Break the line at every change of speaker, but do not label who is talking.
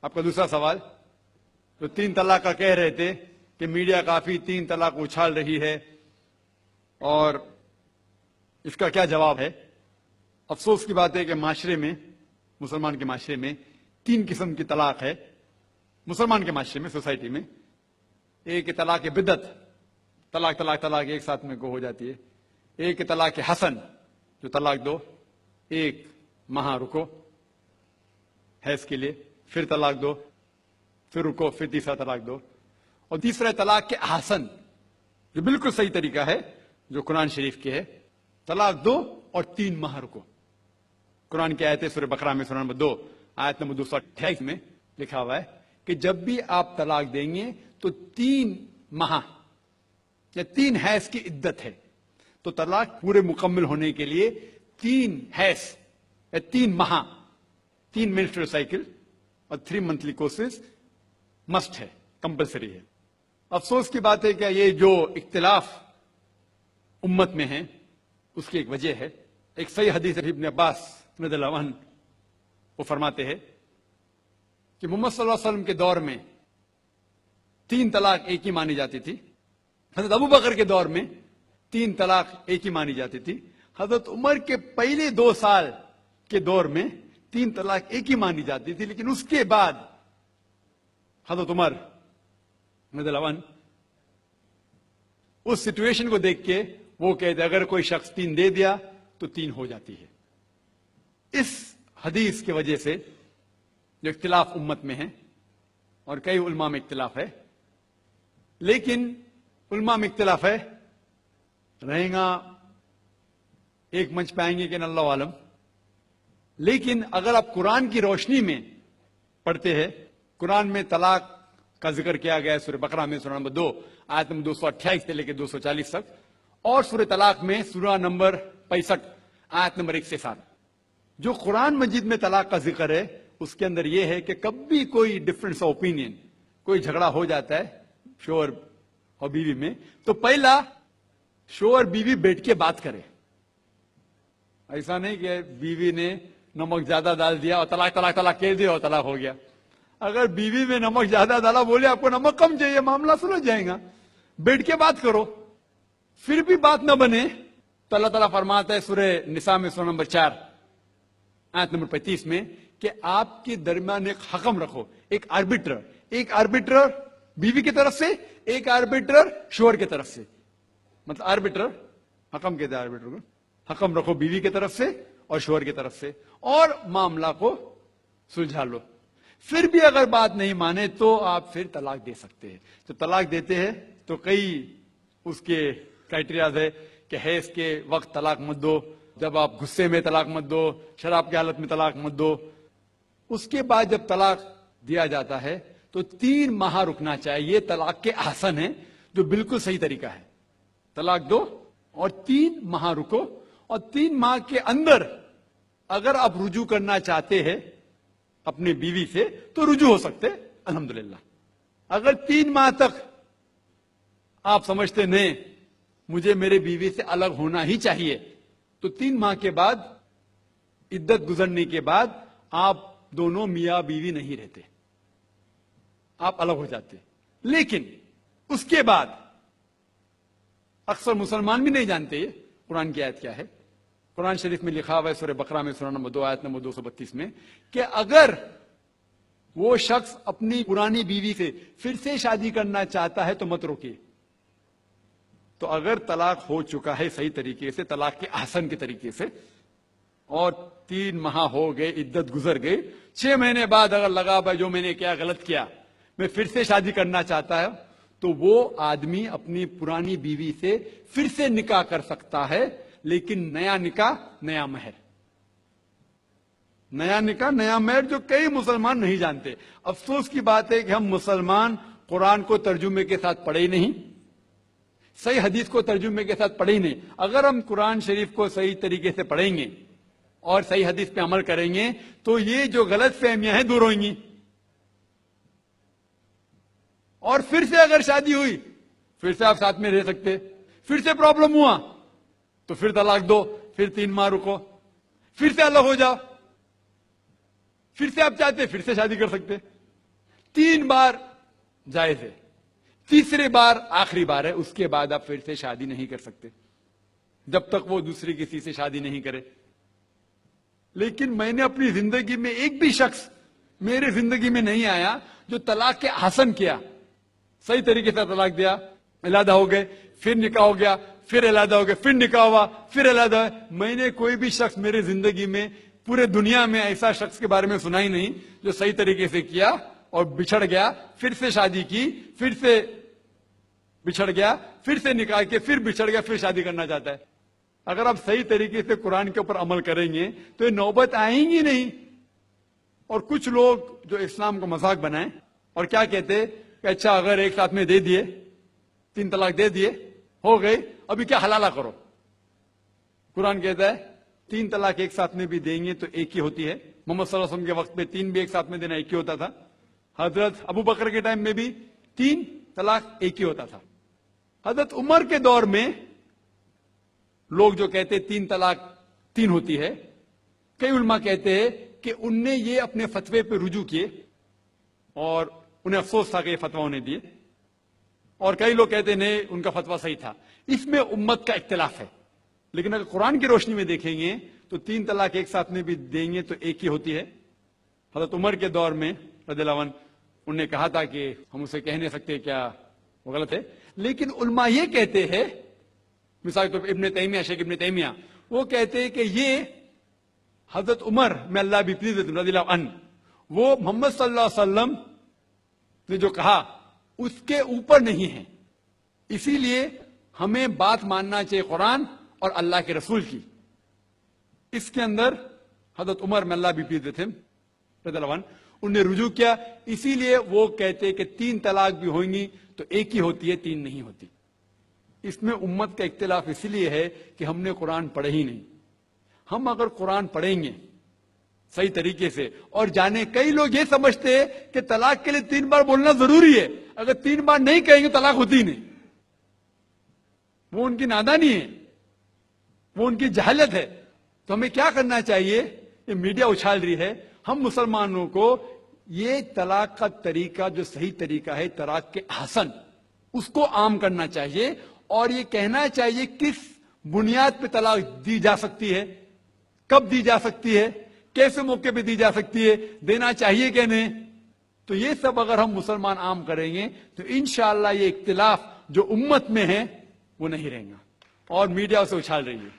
آپ کا دوسرا سوال، تو 3 طلاق کا کہہ رہے تھے کہ میڈیا کافی 3 طلاق اچھال رہی ہے، اور اس کا کیا جواب ہے؟ افسوس کی بات ہے کہ معاشرے میں، مسلمان کے معاشرے میں 3 قسم کی طلاق ہے۔ مسلمان کے معاشرے میں، سوسائٹی میں، ایک طلاق بدعت، طلاق طلاق طلاق ایک ساتھ میں ہو جاتی ہے۔ ایک طلاق حسن، جو طلاق دو، 1 ماہ رکو حیض کے لیے، پھر طلاق دو، پھر رکو، پھر تیسرا طلاق دو۔ اور تیسرا طلاق کے حسن، جو بالکل صحیح طریقہ ہے، جو قرآن شریف کے ہے، طلاق دو اور 3 ماہ رکو۔ قرآن کی آیت ہے سورہ بقرہ میں، سورہ نمبر 2 آیت نمبر 228 میں لکھا ہوا ہے کہ جب بھی آپ طلاق دیں گے تو 3 ماہ یا 3 حیض کی عدت ہے، تو طلاق پورے مکمل ہونے کے لیے 3 حیض یا 3 ماہ، 3 منسٹرل سائیکل اور 3 منتھلی کورسز مسٹ ہے، کمپلسری ہے۔ افسوس کی بات ہے کہ یہ جو اختلاف امت میں ہے اس کی ایک وجہ ہے۔ ایک صحیح حدیث ابن عباس رضی اللہ عنہ وہ فرماتے ہیں کہ محمد صلی اللہ علیہ وسلم کے دور میں 3 طلاق ایک ہی مانی جاتی تھی۔ حضرت ابو بکر کے دور میں 3 طلاق ایک ہی مانی جاتی تھی۔ حضرت عمر کے پہلے 2 سال کے دور میں 3 طلاق ایک ہی مانی جاتی تھی، لیکن اس کے بعد حضرت عمر رضی اللہ عنہ اس سچویشن کو دیکھ کے وہ کہتے اگر کوئی شخص 3 دے دیا تو 3 ہو جاتی ہے۔ اس حدیث کی وجہ سے جو اختلاف امت میں ہے، اور کئی علماء میں اختلاف ہے، لیکن علماء میں اختلاف ہے، رہیں گا ایک منچ پہ آئیں گے کہ اللہ عالم، لیکن اگر آپ قرآن کی روشنی میں پڑھتے ہیں، قرآن میں طلاق کا ذکر کیا گیا ہے سورہ بقرہ میں، سورہ نمبر 2 آیت نمبر 228 سے لے کے 240 تک، اور سورہ طلاق میں سورہ نمبر 65 آیت نمبر 1 سے 7۔ جو قرآن مجید میں طلاق کا ذکر ہے اس کے اندر یہ ہے کہ کبھی کوئی ڈفرنس آف اوپینین، کوئی جھگڑا ہو جاتا ہے شوہر اور بیوی میں، تو پہلا شوہر بیوی بیٹھ کے بات کرے۔ ایسا نہیں کہ بیوی نے نمک زیادہ ڈال دیا اور طلاق طلاق طلاق کہہ دیا اور طلاق ہو گیا۔ اگر بیوی میں نمک زیادہ ڈالا، بولے آپ کو نمک کم چاہیے، معاملہ سلجھ جائے گا، بیٹھ کے بات کرو۔ پھر بھی بات نہ بنے تو اللہ تعالیٰ فرماتا ہے سورہ نساء میں، سورہ نمبر 4 آیت نمبر 35 میں کہ آپ کے درمیان ایک حکم رکھو، ایک آربیٹر بیوی کی طرف سے، ایک آربیٹر شوہر کی طرف سے۔ مطلب آربیٹر، حکم کہتے ہیں آربیٹر کو، حکم رکھو بیوی کی طرف سے اور شوہر کی طرف سے، اور معاملہ کو سلجھا لو۔ پھر بھی اگر بات نہیں مانے تو آپ پھر طلاق دے سکتے ہیں۔ تو طلاق دیتے ہیں تو کئی اس کے کرائٹیریاز ہے کہ حیض کے وقت طلاق مت دو، جب آپ غصے میں طلاق مت دو، شراب کی حالت میں طلاق مت دو۔ اس کے بعد جب طلاق دیا جاتا ہے تو 3 ماہ رکنا چاہیے۔ یہ طلاق کے احسن ہے، جو بالکل صحیح طریقہ ہے۔ طلاق دو اور 3 ماہ رکو، اور 3 ماہ کے اندر اگر آپ رجوع کرنا چاہتے ہیں اپنے بیوی سے تو رجوع ہو سکتے، الحمدللہ۔ اگر 3 ماہ تک آپ سمجھتے نہیں مجھے میرے بیوی سے الگ ہونا ہی چاہیے، تو 3 ماہ کے بعد، عدت گزرنے کے بعد، آپ دونوں میاں بیوی نہیں رہتے، آپ الگ ہو جاتے۔ لیکن اس کے بعد اکثر مسلمان بھی نہیں جانتے یہ قرآن کی آیت کیا ہے۔ قرآن شریف میں لکھا ہوا ہے سورہ بقرہ میں، سورہ نمبر 2 آیت نمبر 232 میں کہ اگر وہ شخص اپنی پرانی بیوی سے پھر سے شادی کرنا چاہتا ہے تو مت روکیے۔ تو اگر طلاق ہو چکا ہے صحیح طریقے سے، طلاق کے احسن کے طریقے سے، اور 3 ماہ ہو گئے، عدت گزر گئی، 6 مہینے بعد اگر لگا بھائی جو میں نے کیا غلط کیا، میں پھر سے شادی کرنا چاہتا ہے، تو وہ آدمی اپنی پرانی بیوی سے پھر سے نکاح کر سکتا ہے، لیکن نیا نکاح نیا مہر، نیا نکاح نیا مہر، جو کئی مسلمان نہیں جانتے۔ افسوس کی بات ہے کہ ہم مسلمان قرآن کو ترجمے کے ساتھ پڑھے ہی نہیں، صحیح حدیث کو ترجمے کے ساتھ پڑھے ہی نہیں۔ اگر ہم قرآن شریف کو صحیح طریقے سے پڑھیں گے اور صحیح حدیث پہ عمل کریں گے تو یہ جو غلط فہمیاں ہیں دور ہوئیں گی۔ اور پھر سے اگر شادی ہوئی، پھر سے آپ ساتھ میں رہ سکتے، پھر سے پرابلم ہوا تو پھر طلاق دو، پھر 3 ماہ رکو، پھر سے الگ ہو جاؤ، پھر سے آپ چاہتے پھر سے شادی کر سکتے۔ 3 بار جائز ہے، تیسرے بار آخری بار ہے، اس کے بعد آپ پھر سے شادی نہیں کر سکتے جب تک وہ دوسری کسی سے شادی نہیں کرے۔ لیکن میں نے اپنی زندگی میں ایک بھی شخص میرے زندگی میں نہیں آیا جو طلاق کے حسن کیا، صحیح طریقے سے طلاق دیا، علیحدہ ہو گئے، پھر نکاح ہو گیا، پھر علیحدہ ہو گئے، پھر نکاح ہوا، پھر علیحدہ ہوا۔ میں نے کوئی بھی شخص میرے زندگی میں پورے دنیا میں ایسا شخص کے بارے میں سنا ہی نہیں جو صحیح طریقے سے کیا اور بچھڑ گیا، پھر سے شادی کی، پھر سے بچھڑ گیا، پھر سے نکاح کے، پھر بچھڑ گیا، پھر شادی کرنا چاہتا ہے۔ اگر آپ صحیح طریقے سے قرآن کے اوپر عمل کریں گے تو یہ نوبت آئیں گی نہیں۔ اور کچھ لوگ جو اسلام کو مذاق بنائیں اور کیا کہتے کہ اچھا اگر ایک ساتھ میں دے دیے، 3 طلاق دے دیے، ہو گئی، ابھی کیا حلالہ کرو۔ قرآن کہتا ہے 3 طلاق ایک ساتھ میں بھی دیں گے تو ایک ہی ہوتی ہے۔ محمد صلی اللہ علیہ وسلم کے وقت میں 3 بھی ایک ساتھ میں دینا ایک ہی ہوتا تھا۔ حضرت ابو بکر کے ٹائم میں بھی 3 طلاق ایک ہی ہوتا تھا۔ حضرت عمر کے دور میں لوگ جو کہتے 3 طلاق 3 ہوتی ہے، کئی علماء کہتے ہیں کہ ان نے یہ اپنے فتوے پہ رجوع کیے اور انہیں افسوس تھا کہ یہ فتویٰ انہیں دیے، اور کئی لوگ کہتے نہیں ان کا فتویٰ صحیح تھا۔ اس میں امت کا اختلاف ہے، لیکن اگر قرآن کی روشنی میں دیکھیں گے تو 3 طلاق ایک ساتھ میں بھی دیں گے تو ایک ہی ہوتی ہے۔ حضرت عمر کے دور میں رضی اللہ عنہ انہوں نے کہا تھا کہ ہم اسے کہہ نہیں سکتے کیا وہ غلط ہے، لیکن علماء یہ کہتے ہیں، مثال کے طور پر ابن تیمیہ، شیخ ابن تیمیہ، وہ کہتے ہیں کہ یہ حضرت عمر میں اللہ بھی پلیز رضی اللہ عنہ، وہ محمد صلی اللہ علیہ وسلم نے جو کہا اس کے اوپر نہیں ہے، اسی لیے ہمیں بات ماننا چاہیے قرآن اور اللہ کے رسول کی۔ اس کے اندر حضرت عمر میں اللہ بھی پلیز رضی اللہ عنہ انہوں نے رجوع کیا، اسی لیے وہ کہتے کہ 3 طلاق بھی ہوئیں گی تو ایک ہی ہوتی ہے، 3 نہیں ہوتی۔ اس میں امت کا اختلاف اس لیے ہے کہ ہم نے قرآن پڑھے ہی نہیں۔ ہم اگر قرآن پڑھیں گے صحیح طریقے سے اور جانے، کئی لوگ یہ سمجھتے ہیں کہ طلاق کے لیے 3 بار بولنا ضروری ہے، اگر 3 بار نہیں کہیں گے طلاق ہوتی نہیں۔ وہ ان کی نادانی ہے، وہ ان کی جہالت ہے۔ تو ہمیں کیا کرنا چاہیے؟ یہ میڈیا اچھال رہی ہے، ہم مسلمانوں کو یہ طلاق کا طریقہ جو صحیح طریقہ ہے طلاق کے حسن، اس کو عام کرنا چاہیے، اور یہ کہنا چاہیے کس بنیاد پہ طلاق دی جا سکتی ہے، کب دی جا سکتی ہے، کیسے موقع پہ دی جا سکتی ہے، دینا چاہیے کہ نہیں۔ تو یہ سب اگر ہم مسلمان عام کریں گے تو انشاءاللہ یہ اختلاف جو امت میں ہے وہ نہیں رہیں گا، اور میڈیا اسے اچھال رہی ہے۔